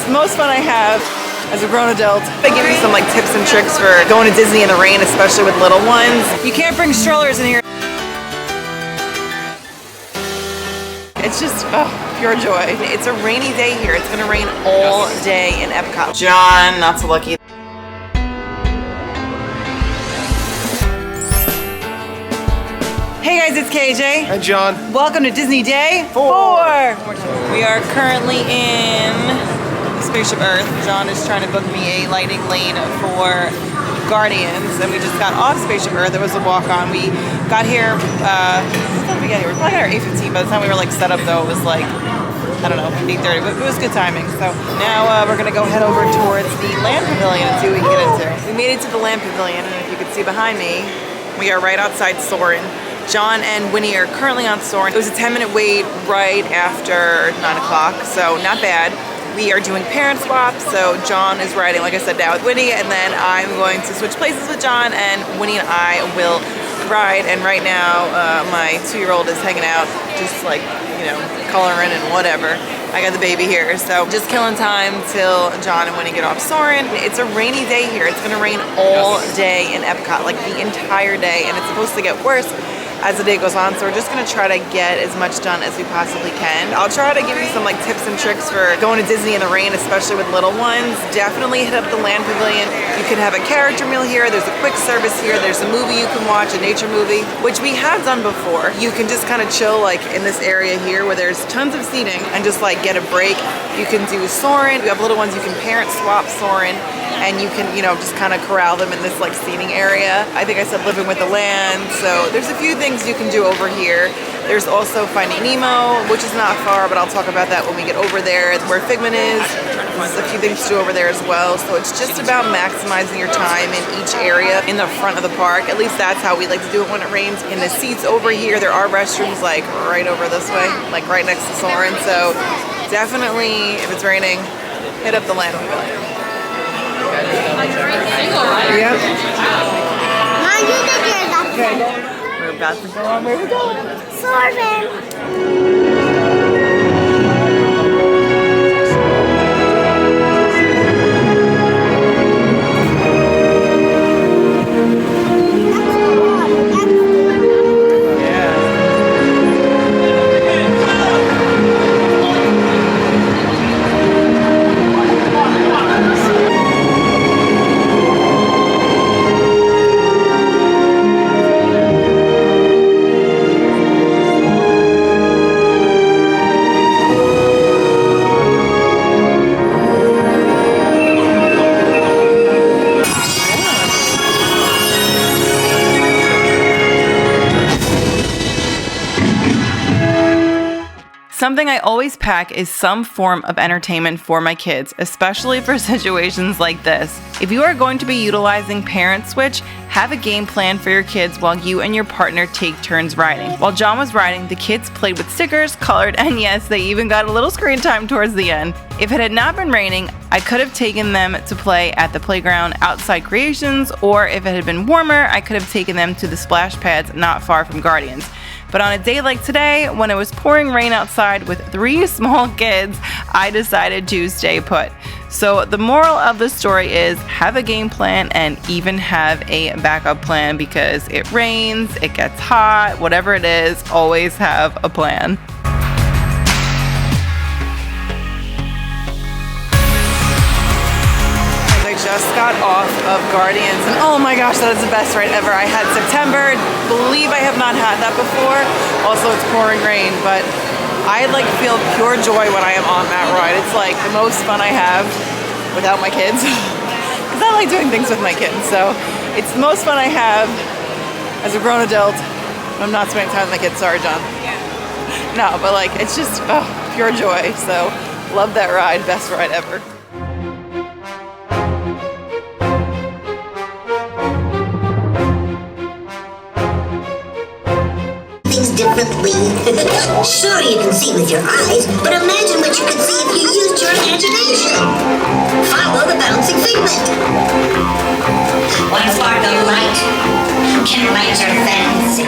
It's the most fun I have as a grown adult. I give you some like tips and tricks for going to Disney in the rain, especially with little ones. You can't bring strollers in here. It's just, pure joy. It's a rainy day here. It's gonna rain all day in Epcot. John, not so lucky. Hey guys, it's KJ. Hi John. Welcome to Disney Day 4. We are currently in Spaceship Earth. John is trying to book me a lighting lane for Guardians, and we just got off Spaceship Earth. It was a walk-on. We got here, what time did we get here? We probably got here 8:15. By the time we were like set up though, it was like, I don't know, 8:30, but it was good timing. So now we're gonna go head over towards the Land Pavilion and see what we can get into. We made it to the Land Pavilion, and if you can see behind me, we are right outside Soarin'. John and Winnie are currently on Soarin'. It was a 10-minute wait right after 9 o'clock, so not bad. We are doing parent swaps, so John is riding, like I said, now with Winnie, and then I'm going to switch places with John, and Winnie and I will ride. And right now, my 2-year-old is hanging out, just like, you know, coloring and whatever. I got the baby here, so just killing time till John and Winnie get off Soarin'. It's a rainy day here. It's gonna rain all day in Epcot, like the entire day, and it's supposed to get worse as the day goes on, so we're just gonna try to get as much done as we possibly can. I'll try to give you some like tips and tricks for going to Disney in the rain, especially with little ones. Definitely hit up the Land Pavilion. You can have a character meal here. There's a quick service here. There's a movie you can watch, a nature movie, which we have done before. You can just kind of chill like in this area here where there's tons of seating and just like get a break. You can do Soarin'. You have little ones, you can parent swap Soarin', and you can, you know, just kind of corral them in this like seating area. I think I said living with the land, so there's a few things you can do over here. There's also Finding Nemo, which is not far, but I'll talk about that when we get over there. Where Figment is, there's a few things to do over there as well. So it's just about maximizing your time in each area in the front of the park. At least that's how we like to do it when it rains. In the seats over here, there are restrooms like right over this way, like right next to Soarin'. So definitely, if it's raining, hit up the Land Pavilion. Yep. Okay. We're about to go on. Where are we going? Soarin'. Something I always pack is some form of entertainment for my kids, especially for situations like this. If you are going to be utilizing Parent Switch, have a game plan for your kids while you and your partner take turns riding. While John was riding, the kids played with stickers, colored, and yes, they even got a little screen time towards the end. If it had not been raining, I could have taken them to play at the playground outside Creations, or if it had been warmer, I could have taken them to the splash pads not far from Guardians. But on a day like today, when it was pouring rain outside with 3 small kids, I decided to stay put. So the moral of the story is have a game plan and even have a backup plan, because it rains, it gets hot, whatever it is, always have a plan. Just got off of Guardians, and oh my gosh, that is the best ride ever. I had September, believe I have not had that before. Also, it's pouring rain, but I like feel pure joy when I am on that ride. It's like the most fun I have without my kids, because I like doing things with my kids. So it's the most fun I have as a grown adult when I'm not spending time with my kids. Sorry, John. No, but like it's just pure joy. So love that ride, best ride ever. Differently. Sure, you can see with your eyes, but imagine what you could see if you used your imagination. Follow the bouncing figment. Want to spark a light? Can light your fancy?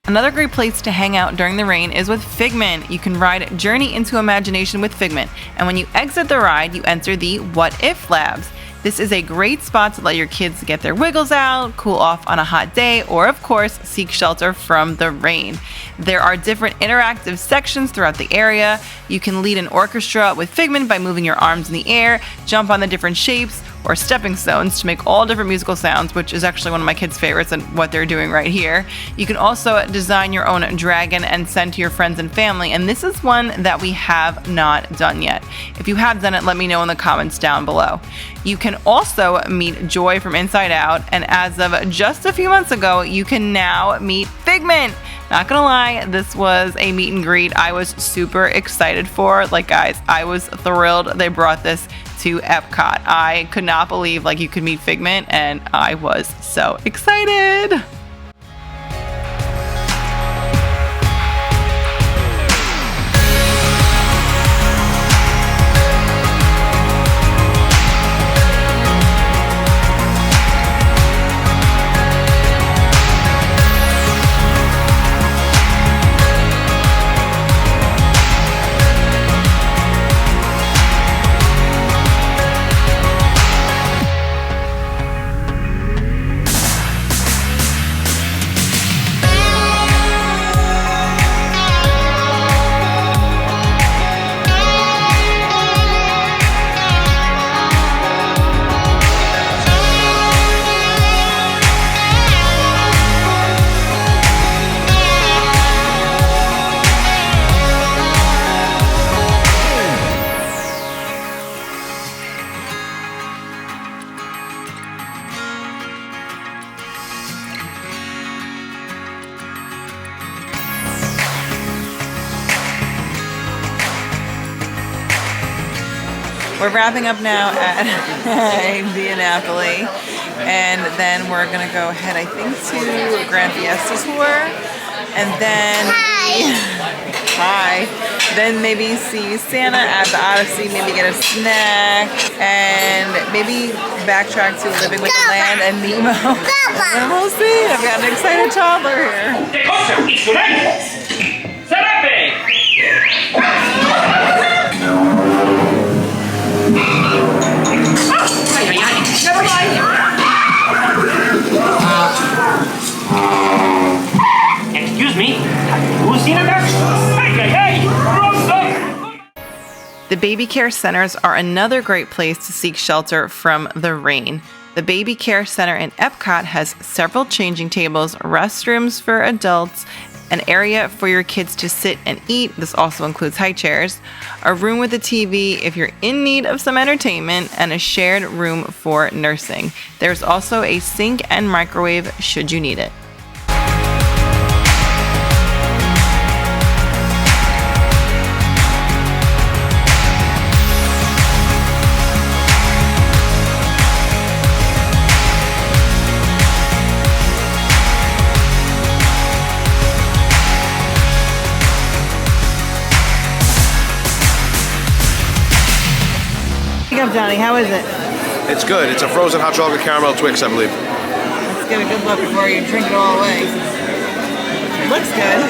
Another great place to hang out during the rain is with Figment. You can ride Journey into Imagination with Figment, and when you exit the ride, you enter the What If Labs. This is a great spot to let your kids get their wiggles out, cool off on a hot day, or of course, seek shelter from the rain. There are different interactive sections throughout the area. You can lead an orchestra with Figment by moving your arms in the air, jump on the different shapes, or stepping stones to make all different musical sounds, which is actually one of my kids' favorites and what they're doing right here. You can also design your own dragon and send to your friends and family, and this is one that we have not done yet. If you have done it, let me know in the comments down below. You can also meet Joy from Inside Out, and as of just a few months ago, you can now meet Figment. Not gonna lie, this was a meet and greet I was super excited for. Like, guys, I was thrilled they brought this to Epcot. I could not believe you could meet Figment, and I was so excited. We're wrapping up now at Indianapolis, and then we're gonna go ahead, I think, to Grand Fiesta Tour, and then then maybe see Santa at the Odyssey, maybe get a snack, and maybe backtrack to Living with the Land and Nemo. And we'll see. I've got an excited toddler here. Excuse me, have you seen it? The baby care centers are another great place to seek shelter from the rain. The Baby Care Center in Epcot has several changing tables, restrooms for adults, an area for your kids to sit and eat. This also includes high chairs, a room with a TV if you're in need of some entertainment, and a shared room for nursing. There's also a sink and microwave should you need it. Up, Johnny, how is it? It's good. It's a frozen hot chocolate caramel Twix, I believe. Let's get a good look before you drink it all away. It looks good.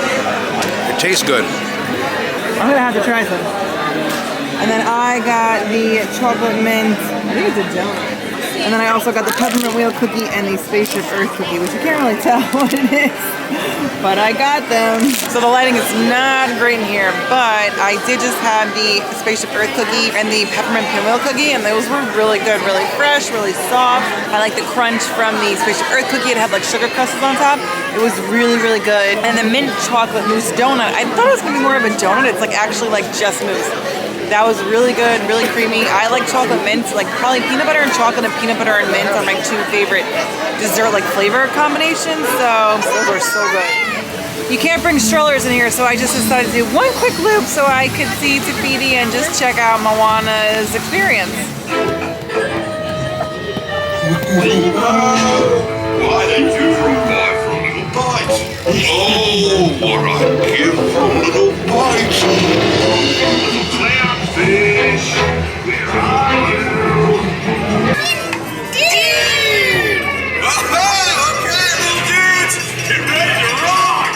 It tastes good. I'm gonna have to try some. And then I got the chocolate mint, I think it's a donut. And then I also got the peppermint wheel cookie and the Spaceship Earth cookie, which you can't really tell what it is. But I got them. So the lighting is not great in here, but I did just have the Spaceship Earth cookie and the peppermint pinwheel cookie, and those were really good, really fresh, really soft. I like the crunch from the Spaceship Earth cookie. It had sugar crusts on top. It was really, really good. And the mint chocolate mousse donut, I thought it was gonna be more of a donut. It's actually just mousse. That was really good, really creamy. I like chocolate mint, probably peanut butter and chocolate and peanut butter and mint are my two favorite dessert flavor combinations. So those are so good. You can't bring strollers in here, so I just decided to do one quick loop so I could see Tafiti and just check out Moana's experience. Why did you buy from Little Bites? Oh, what I give from Little Bites! Little clownfish, where are you? Dude! Okay, little dudes, get ready to rock!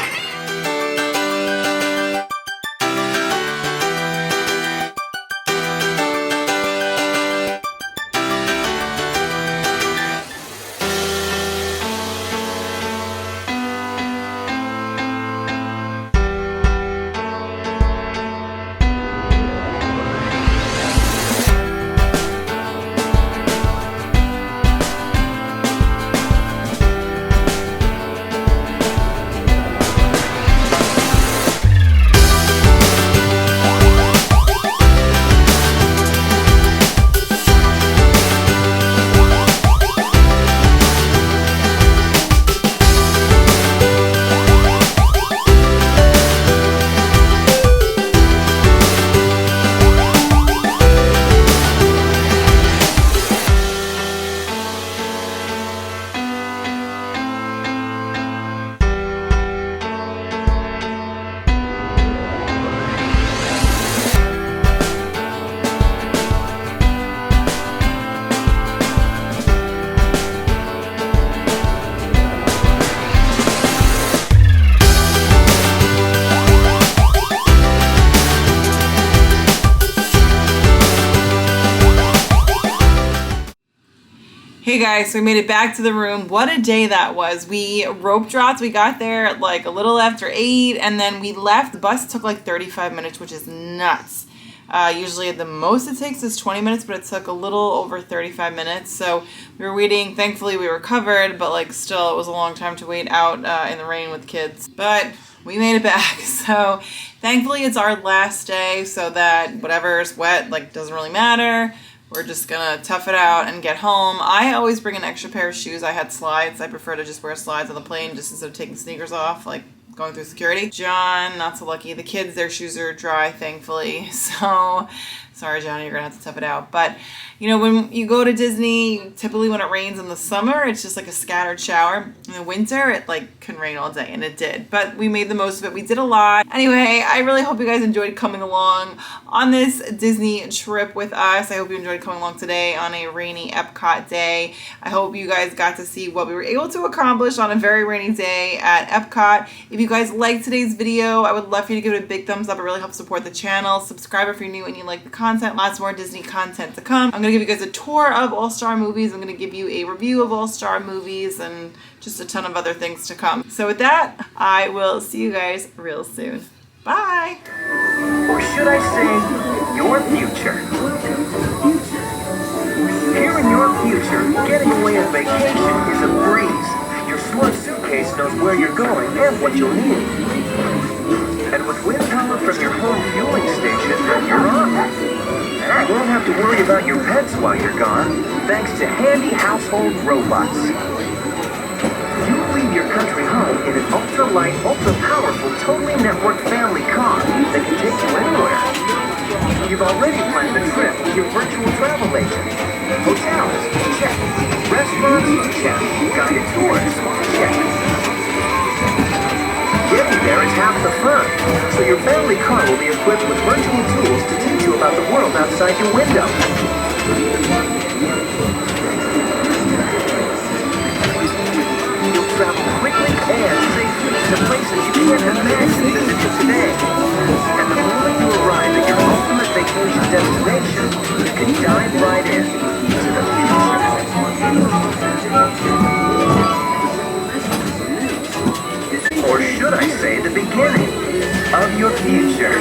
Hey guys, so we made it back to the room. What a day that was. We rope dropped. We got there at like a little after 8 and then we left. The bus took like 35 minutes, which is nuts. Usually the most it takes is 20 minutes, but it took a little over 35 minutes. So we were waiting. Thankfully we were covered, but like still it was a long time to wait out in the rain with kids. But we made it back. So thankfully it's our last day so that whatever's wet like doesn't really matter. We're just gonna tough it out and get home. I always bring an extra pair of shoes. I had slides. I prefer to just wear slides on the plane just instead of taking sneakers off, like going through security. John, not so lucky. The kids, their shoes are dry, thankfully. So, sorry, Johnny, you're gonna have to tough it out. But, you know, when you go to Disney, typically when it rains in the summer, it's just like a scattered shower. In the winter, it like can rain all day, and it did. But we made the most of it. We did a lot. Anyway, I really hope you guys enjoyed coming along on this Disney trip with us. I hope you enjoyed coming along today on a rainy Epcot day. I hope you guys got to see what we were able to accomplish on a very rainy day at Epcot. If you guys liked today's video, I would love for you to give it a big thumbs up. It really helps support the channel. Subscribe if you're new and you like the content. Lots more Disney content to come. I'm going to give you guys a tour of All-Star Movies. I'm going to give you a review of All-Star Movies and just a ton of other things to come. So with that, I will see you guys real soon. Bye! Or should I say, your future. Here in your future, getting away on vacation is a breeze. Your smart suitcase knows where you're going and what you'll need. And with wind power from your home fueling station, you're on. You won't have to worry about your pets while you're gone, thanks to handy household robots. You leave your country home in an ultra-light, ultra-powerful, totally networked family car that can take you anywhere. You've already planned the trip with your virtual travel agent. Hotels, check. Restaurants, check. Guided tours, check. Getting there is half the fun, so your family car will be equipped with virtual tools to teach you about the world outside your window. You'll travel quickly and safely to places you can't imagine visiting today. And the moment you arrive at your ultimate vacation destination, you can dive right in to the future. Or should I say the beginning of your future.